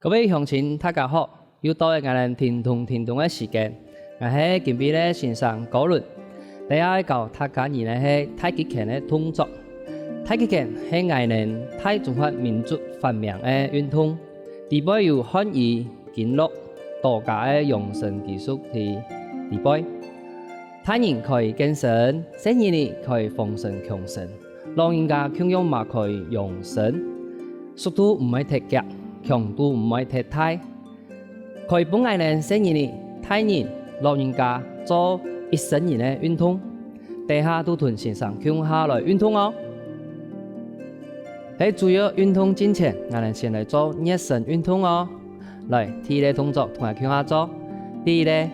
各位乡亲，大家好！又到了我们听通的时间，我是今边的先生高伦。第一教大家呢是太极拳的动作。太极拳是我们太中华民族发明的运动，地位有汉语、经络、道家的养生技术的地位。太人可以健身，小人呢可以防身强身，老人家同样嘛可以养生，速度唔会太急。强度唔会太大，可以帮我们小人、大人、老人家做一生人的运动。等下都同先生共下来运动哦。喺主要运动之前，我们先来做热身运动哦。来，第一个动作同我共下做。第一个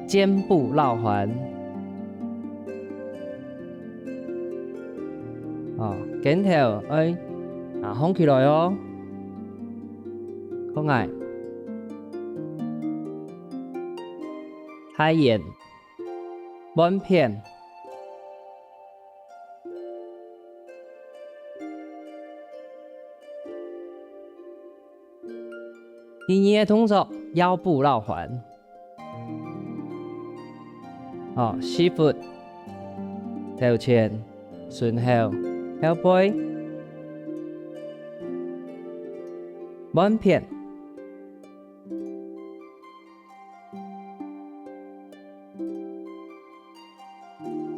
肩部绕环，肩头放起来哦。好爱，太阳，弯片，第二个动作腰部绕环，膝腹，头前，顺后，腰背，弯片。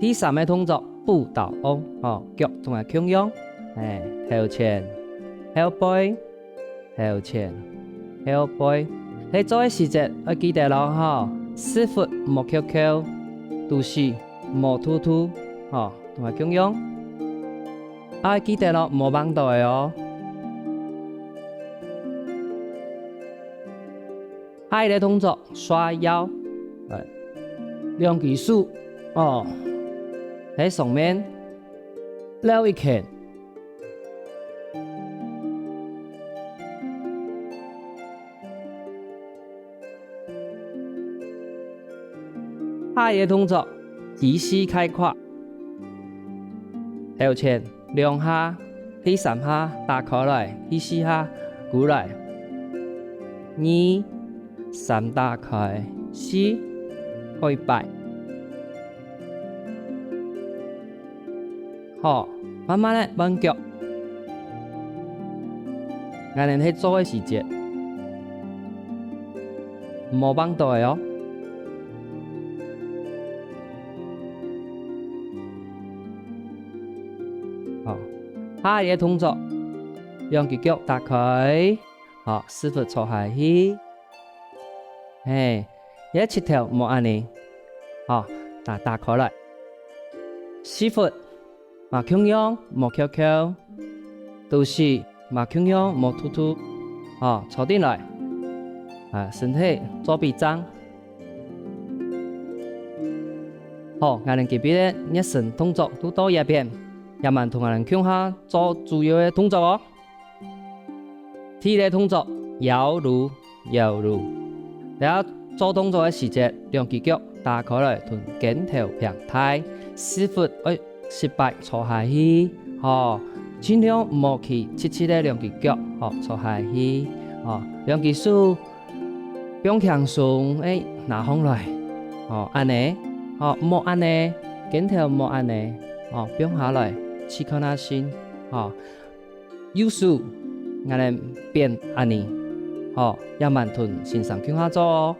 第三个动作步倒翁，脚同埋弓用，头前、后背、头前、后背。你做嘅時節要記得咯，四腹莫翹翹，肚臍莫突突，同埋弓用。記得咯，莫綁到嘅哦。下一個動作刷腰，兩隻手喺上面撩一拳，下一個動作提膝開胯，頭前兩下，第三下打開來，第四下鼓來，2、3打開，4開擺。慢慢的彎腳，我哋喺做嘅時節，冇綁到嘅哦。下一個動作，兩隻腳打開，四腹坐下去，一七條冇安尼，打開來，四腹。弓用莫翹翹，肚臍弓用莫突突，坐定來，身體做筆張。我哋這邊的熱身動作都到一邊，也慢同我哋共下做主要的動作哦。第一個動作搖櫓，大家做動作的時節，兩隻腳打開來，同肩頭平抬，四腹18坐下去，盡量唔好去切的兩隻腳，坐下去，兩隻手放輕鬆，拿放來，安尼，唔好安尼，肩頭唔好安尼，放下來，試看下先，右手我哋變安尼，要慢吞先上向下做哦，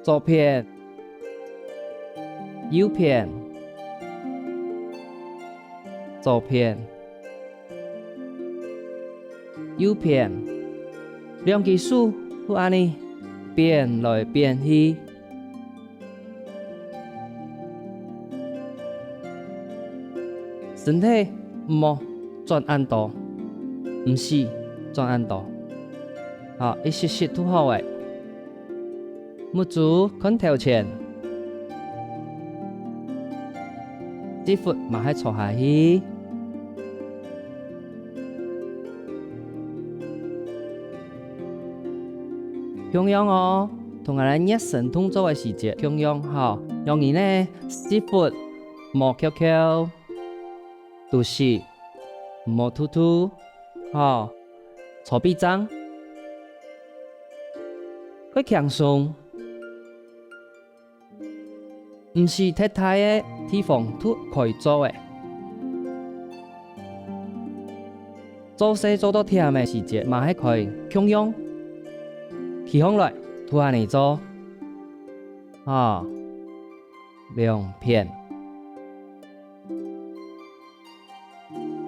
左片，右片。左片、右片，兩隻手好安尼變來變去，身體唔好轉按度，唔是轉按度，一實實都好誒。拇指看頭前，這腹嘛係坐下去。同樣哦，同我哋熱身動作嘅時節同樣容易呢，四腹莫翹翹，肚臍莫突突，坐筆張，去强松，唔是太大嘅地方都可以做嘅。做事做到忝嘅時節，嘛係可以強用，起哄來突然嚟做，兩片，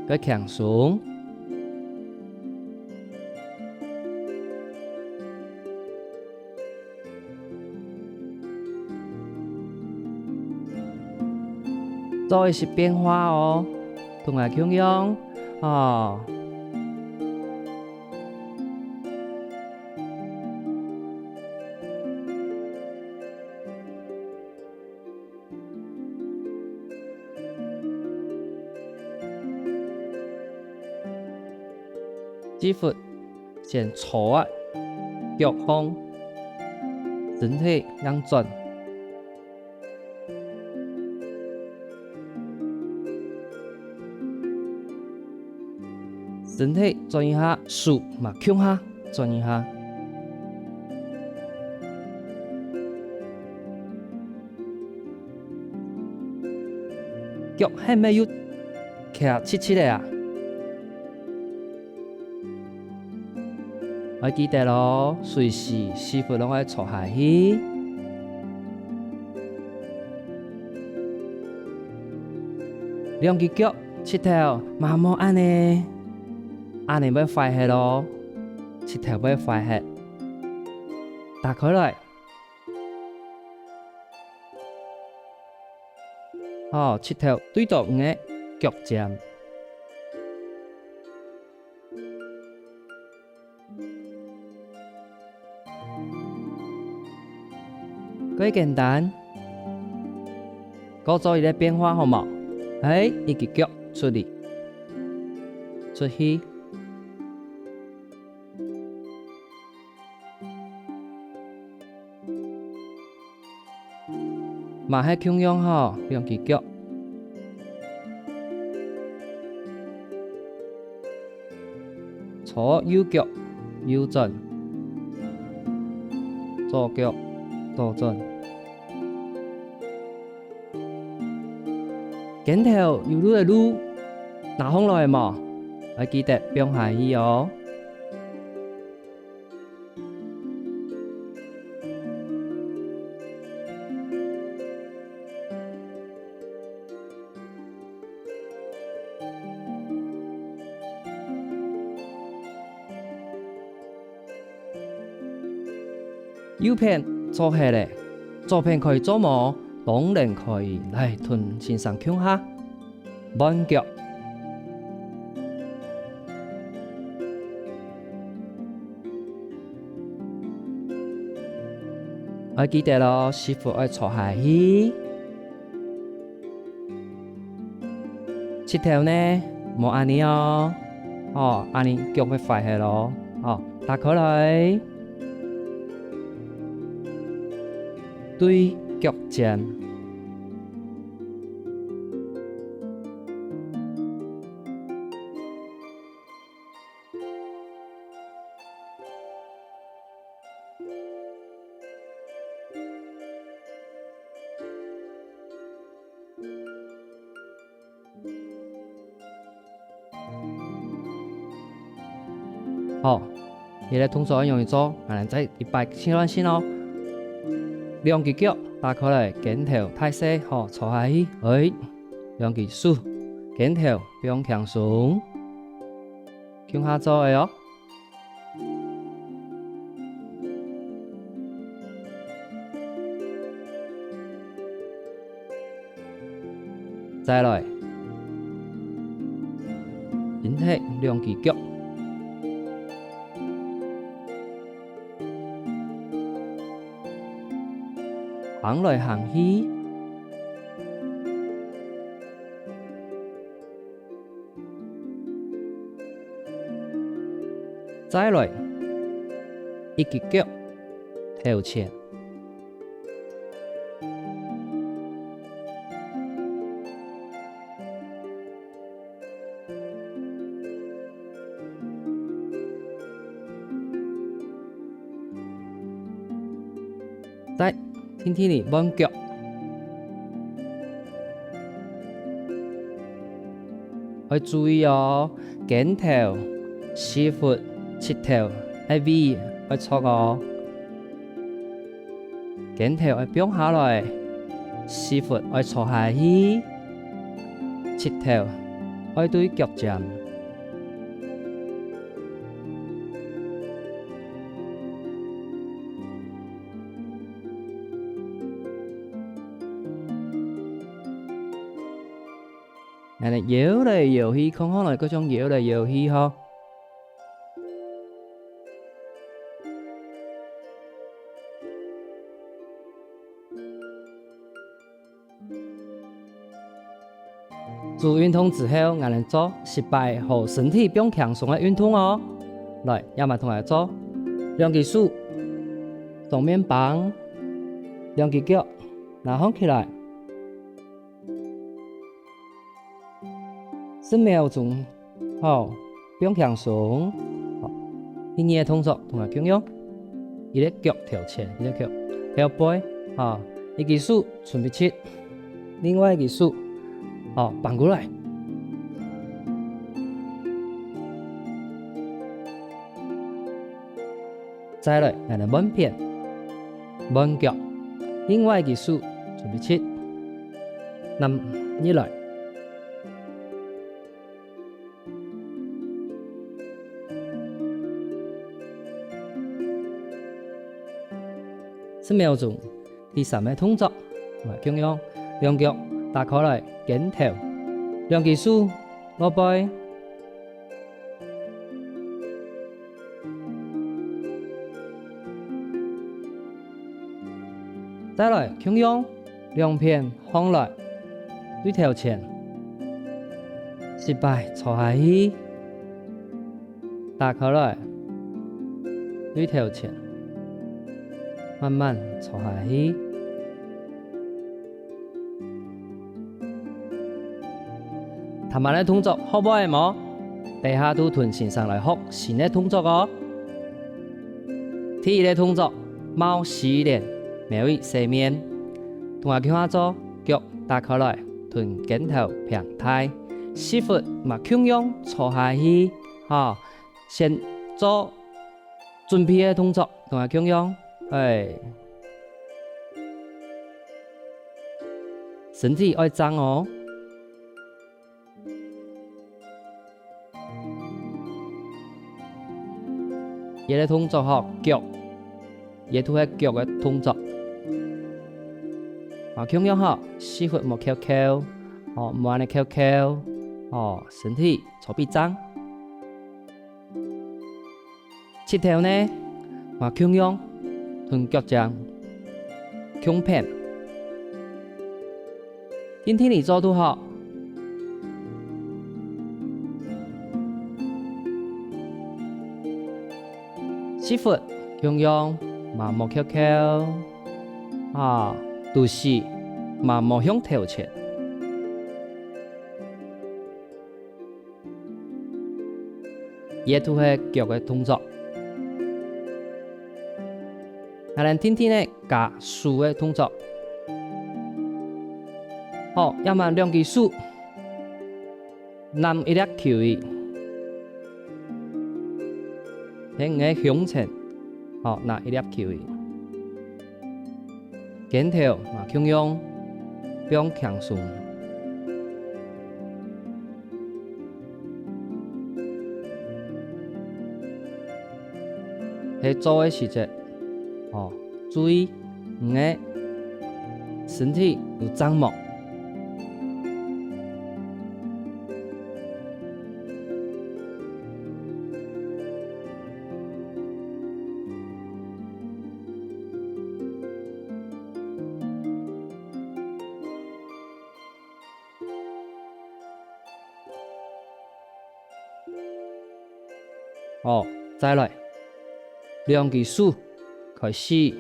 去強鬆。做一些變化哦，同埋強用肌腹先坐啊，腳放，身體讓轉，身體轉一下，手嘛向下轉一下，腳係咪要徛切切的啊？我記得咯，隨時師傅攏愛坐下去，兩隻腳切頭慢慢按呢，按呢要快些咯，切頭要快些，打開來，切頭對到我嘅腳尖。幾簡單，嗰做一個變化好冇？一隻腳出嚟，出去，嘛係強用兩隻腳，左右腳右轉，左腳左轉。鏡頭有路的路，拿風來嘛，要記得變下去哦。右片做下咧，左片可以做麼？當然可以來臀前上向下，彎腳，我記得咯，師傅要坐下去，切頭呢冇按呢按呢腳會快些咯，打開來，對腳尖。呢個動作很容易做，可能在一百千亂線哦。兩隻腳打開來，鏡頭太細，坐下去，兩隻手，鏡頭不用強鬆，向下做嘅哦。再來，身體兩隻腳。行來行去，再來一隻腳頭前，在天天里弯腳，要注意哦，肩頭、四腹、七頭要 V 要錯哦，肩頭要攏下來，四腹要坐下去，七頭要對腳尖。人哋搖嚟搖去，看看來嗰種搖嚟搖去嗬。做運動之後，我哋做18個身體變強壯嘅運動哦。來，要麼同我做，兩隻手正面綁，兩隻腳拿放起來，10秒鐘，好，變強壯。好，第二個動作同我共用，一個腳跳前，一個腳跳背，好，一隻手準備切，另外一隻手。好，綁過來，再來，我哋彎片、彎腳，另外一隻手準備切，嗱，一來10秒鐘，第三個動作，我哋共用兩腳打開來。肩頭，兩隻手落背，再來共用兩片放來對頭前，18坐下去，打開來對頭前，慢慢坐下去。頭晚嘅動作學唔會冇？地下都屯線上來學新嘅動作哦。第一個動作貓洗臉，每位洗面，同我叫下做腳打開來，臀肩頭平抬，四腹嘛共用坐下去，先做準備嘅動作，同我共用，身體要張哦。一個動作學腳，亦都係腳嘅動作。共用學四腹莫翹翹，唔安尼翹翹，身體坐邊張。七頭呢，共用臀腳掌，共片。天天嚟做都好。四腹共用，莫翹翹，肚臍莫向頭前。亦都係腳嘅動作。我哋天天咧加手嘅動作。好，要麼兩隻手攬一粒球，喺我向前，拿一粒球，肩頭共用，變強壯。喺做嘅時節，注意我嘅身體有張毛。再來兩隻手開始，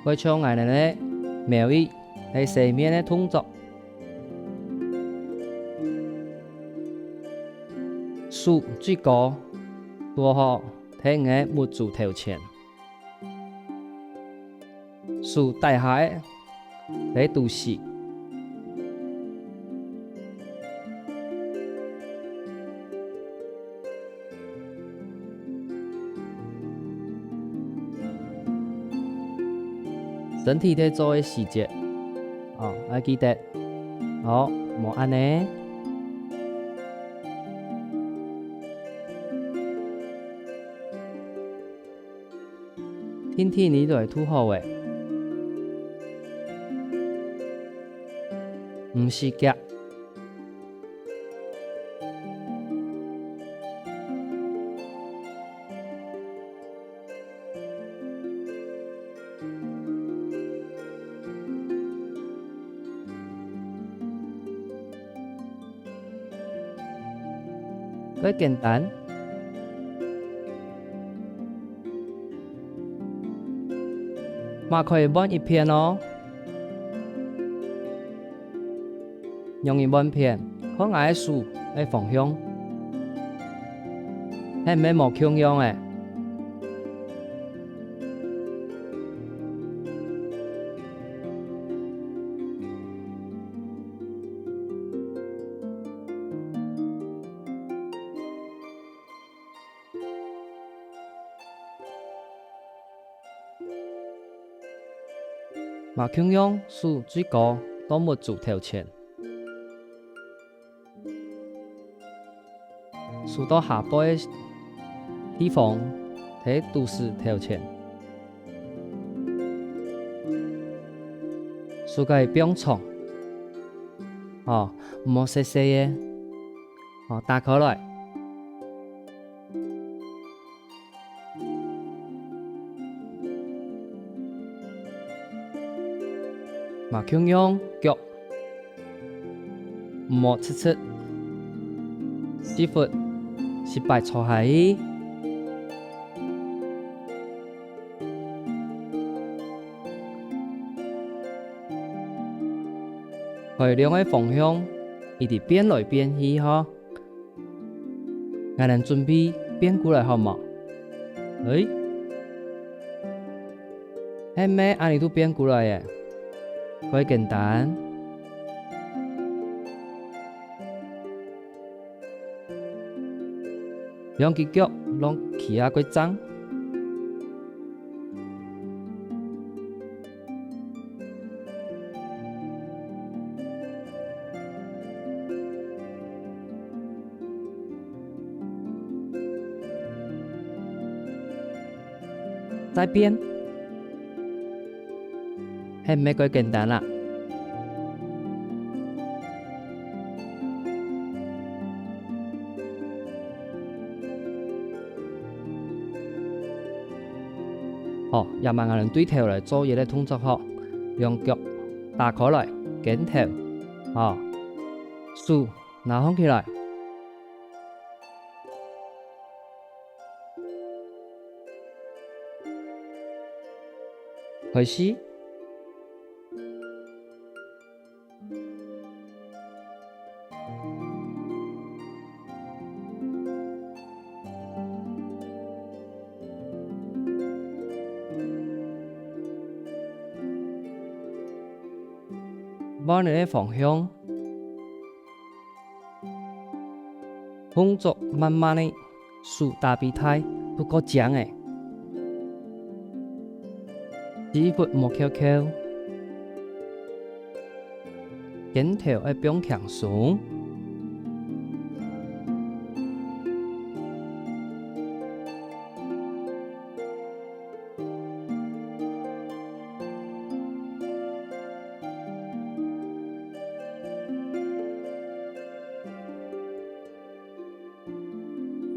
會將我哋嘅每位喺洗面嘅動作，手最高多好喺我握住頭前，樹大海喺都市，身體在做嘅細節，要記得，冇安呢。天天你都係拄好嘅，唔是夾。佢簡單，嘛可以揾一片哦，用一揾片，可愛嘅樹嘅方向，係咩冇強樣嘅，嘛強樣樹最高到握住頭前，樹到下背嘅地方喺都市頭前，樹個表層，唔好細細嘅，打開來。嘛強樣腳唔好切切，師傅失敗錯喺，佢兩個方向一直變來變去嗬，我哋準備變過來好冇？係咩？安尼都變過來嘅？佢簡單，兩隻腳攏起下個掌，再變。係咩個簡單啦？也慢我哋對頭嚟做嘢嘅動作嗬，兩腳打開來，肩頭，樹拿放起來，開始。往你嘅方向，動作慢慢的，樹大臂態不過講嘅，指腹莫翹翹，肩頭要變輕鬆，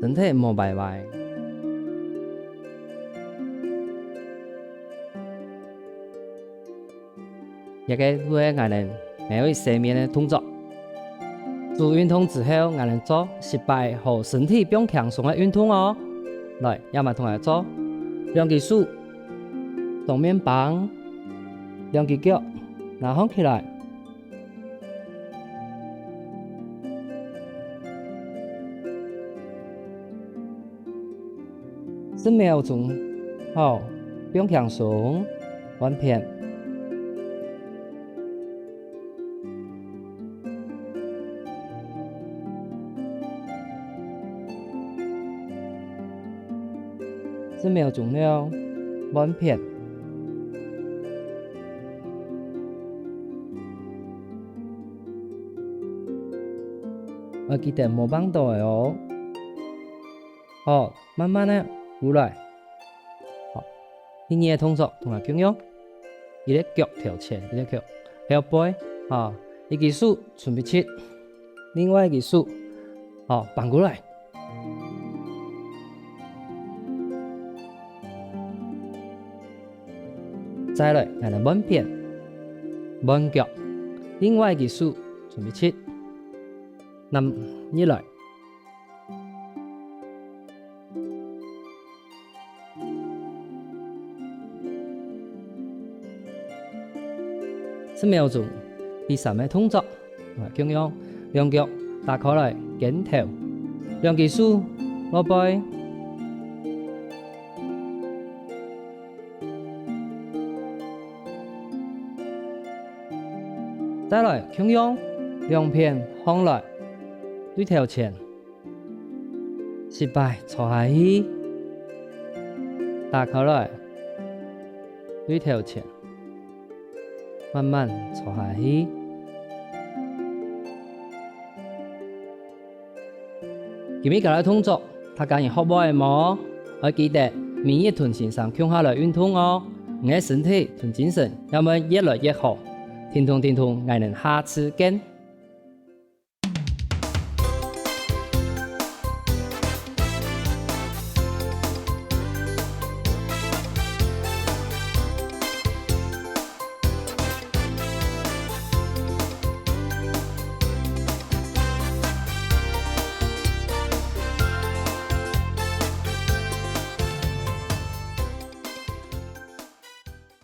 身體莫歪歪，一個會我哋每位生命嘅動作，做運動之後，我哋做失敗和身體變輕鬆嘅運動哦。來，要麼同我做，兩隻手當面綁，兩隻腳拿放起來。10秒钟，好，不用轻松，完片。10秒钟了，完片。要记得莫放倒的哦。好，慢慢的过来。好，第二个动作同埋共用，一个脚跳前，一个脚后背，啊，一个手准备切，另外一个手，好，反过来。再来，我哋弯片、弯脚，另外一个手准备切，那一来。10秒钟，第三个动作，共用两脚打开来，肩头，两只手落背，再来共用两片放来，对头前，失败坐下去，打开来，对头前。慢慢坐下去。今日教你动作，大家有学会冇？要記得每日同先生強下來運動哦，你嘅身體同精神要麼越來越好。聽眾，我哋下次見。